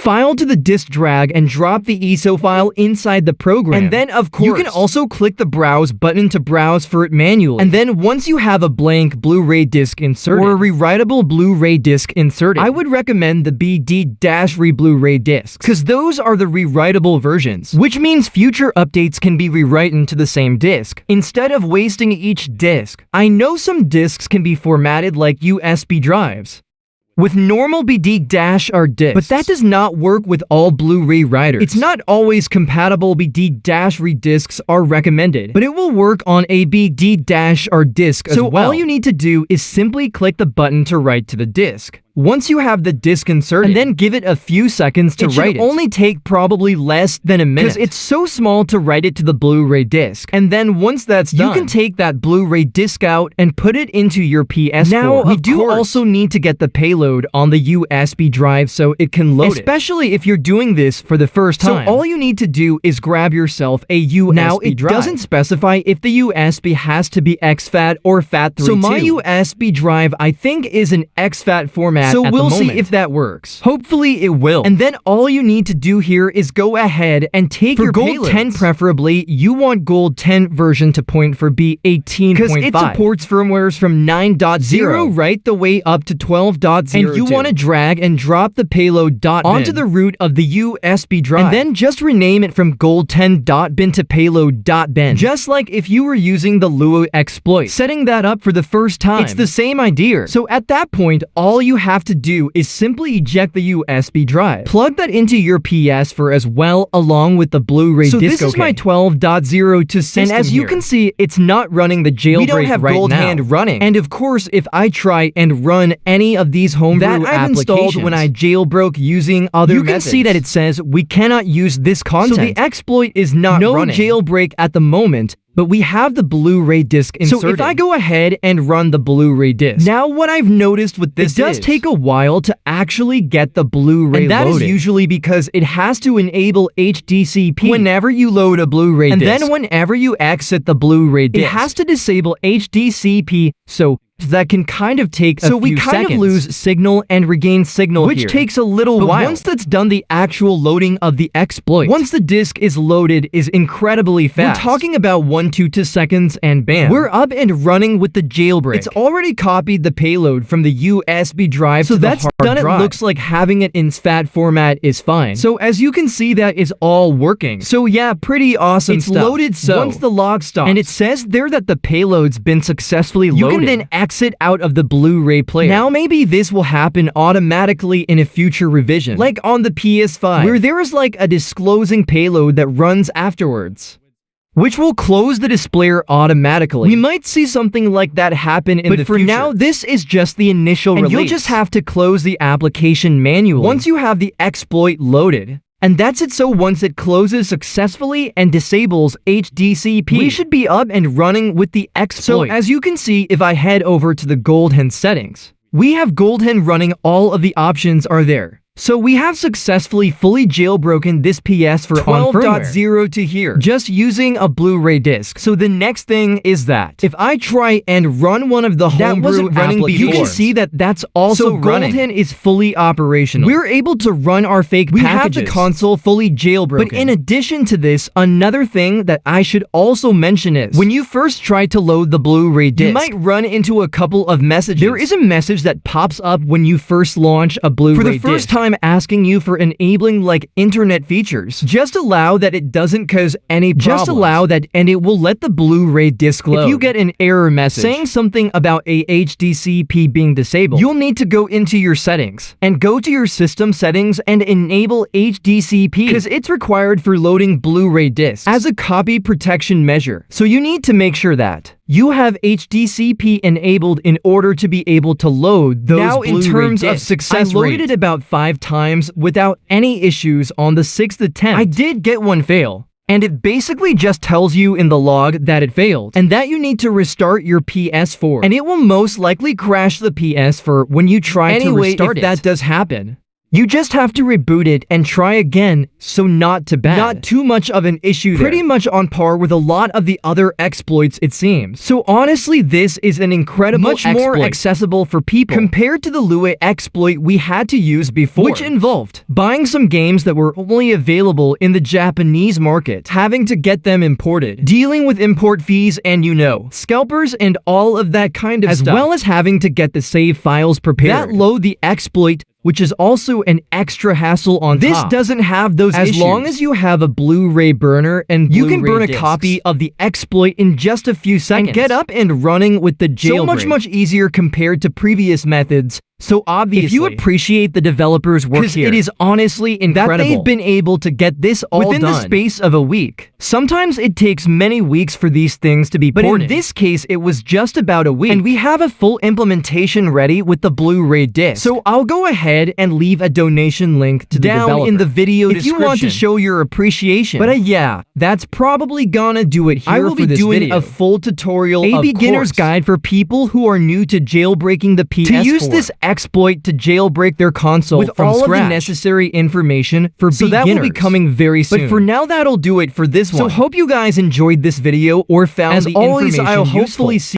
File to the disk, drag and drop the ISO file inside the program. And then, of course, you can also click the browse button to browse for it manually. And then once you have a blank Blu-ray disc inserted, or a rewritable Blu-ray disc inserted, I would recommend the BD-Re Blu-ray discs, because those are the rewritable versions, which means future updates can be rewritten to the same disc, instead of wasting each disc. I know some discs can be formatted like USB drives with normal BD-R discs, but that does not work with all Blu-ray writers. It's not always compatible. BD-Re discs are recommended, but it will work on a BD-R disc as well. So all you need to do is simply click the button to write to the disc. Once you have the disc inserted, and then give it a few seconds to write it. It should only take probably less than a minute, because it's so small to write it to the Blu-ray disc. And then once that's done, you can take that Blu-ray disc out and put it into your PS4. Now, we do also need to get the payload on the USB drive so it can load it, especially if you're doing this for the first time. So all you need to do is grab yourself a USB drive. Now, it doesn't specify if the USB has to be exFAT or FAT32. So my USB drive, I think, is an exFAT format. So we'll see if that works. Hopefully it will. And then all you need to do here is go ahead and take your Gold payloads. 10 preferably. You want Gold 10 version to point for B18.5, because it supports firmwares from 9.0 right the way up to 12.0. And you want to drag and drop the payload onto the root of the USB drive, and then just rename it from Gold 10.bin to payload.bin, just like if you were using the Lua exploit. Setting that up for the first time, it's the same idea. So at that point, all you have to do is simply eject the USB drive. Plug that into your PS4 as well, along with the Blu-ray disc. So this is my 12.02 system, and as you can see, it's not running the jailbreak. We don't have Gold Hand running. And of course, if I try and run any of these homebrew applications installed when I jailbroke using other methods, you can see that it says we cannot use this content. So the exploit is not running. No jailbreak at the moment, but we have the Blu-ray disc inserted. So if I go ahead and run the Blu-ray disc, now what I've noticed with this, it does take a while to actually get the Blu-ray loaded. And that is usually because it has to enable HDCP whenever you load a Blu-ray disc. And then whenever you exit the Blu-ray disc, it has to disable HDCP, so that can kind of take a few seconds. So we kind of lose signal and regain signal here, which takes a little while. Once that's done, the actual loading of the exploit, once the disc is loaded, is incredibly fast. We're talking about 1 to 2 seconds, and bam, we're up and running with the jailbreak. It's already copied the payload from the USB drive to the hard drive. It looks like having it in FAT format is fine. So as you can see, that is all working. So yeah, pretty awesome stuff. It's loaded. So once the log stops, and it says there that the payload's been successfully loaded, you can then exit out of the Blu-ray player. Now maybe this will happen automatically in a future revision, like on the PS5, where there is like a disclosing payload that runs afterwards, which will close the display automatically. We might see something like that happen in the future. But for now, this is just the initial release. You'll just have to close the application manually once you have the exploit loaded. And that's it. So once it closes successfully and disables HDCP, we should be up and running with the exploit. So as you can see, if I head over to the Gold Hand settings, we have Gold Hand running. All of the options are there. So we have successfully fully jailbroken this PS4 on 12.0 to here, just using a Blu-ray disc. So the next thing is that if I try and run one of the homebrew running before, you can see that that's also running. Gold Hand is fully operational. We're able to run our fake packages. We have the console fully jailbroken. But in addition to this, another thing that I should also mention is when you first try to load the Blu-ray disc, you might run into a couple of messages. There is a message that pops up when you first launch a Blu-ray disc. For the first time, asking you for enabling like internet features. Just allow that it doesn't cause any problems. Just allow that and it will let the Blu-ray disc load. If you get an error message saying something about a HDCP being disabled, you'll need to go into your settings and go to your system settings and enable HDCP, because it's required for loading Blu-ray discs as a copy protection measure. So you need to make sure that you have HDCP enabled in order to be able to load those Blu-ray discs. Now, in terms of success rate, I loaded it about 5 times without any issues on the 6th attempt. I did get one fail, and it basically just tells you in the log that it failed, and that you need to restart your PS4, and it will most likely crash the PS4 when you try to restart it. If that does happen, You just have to reboot it and try again, so not too bad. Not too much of an issue there. Pretty much on par with a lot of the other exploits, it seems. So honestly, this is an incredible exploit. Much more accessible for people compared to the Lua exploit we had to use before, which involved buying some games that were only available in the Japanese market, having to get them imported, dealing with import fees and scalpers and all of that kind of stuff, as well as having to get the save files prepared that load the exploit, which is also an extra hassle on top. This doesn't have those issues. As long as you have a Blu-ray burner and you can burn a copy of the exploit in just a few seconds and get up and running with the jailbreak. So much easier compared to previous methods. So obviously, if you appreciate the developers' work here, it is honestly incredible that they've been able to get this all within the space of a week. Sometimes it takes many weeks for these things to be ported, but in this case, it was just about a week, and we have a full implementation ready with the Blu-ray disc. So I'll go ahead and leave a donation link to the developer in the video description if you want to show your appreciation. But yeah, that's probably gonna do it here. I will be doing a full tutorial, a beginner's guide for people who are new to jailbreaking the PS4. To use this exploit to jailbreak their console with all of the necessary information for beginners. So that will be coming very soon. But for now, that'll do it for this one. So hope you guys enjoyed this video or found the information useful. I'll hopefully see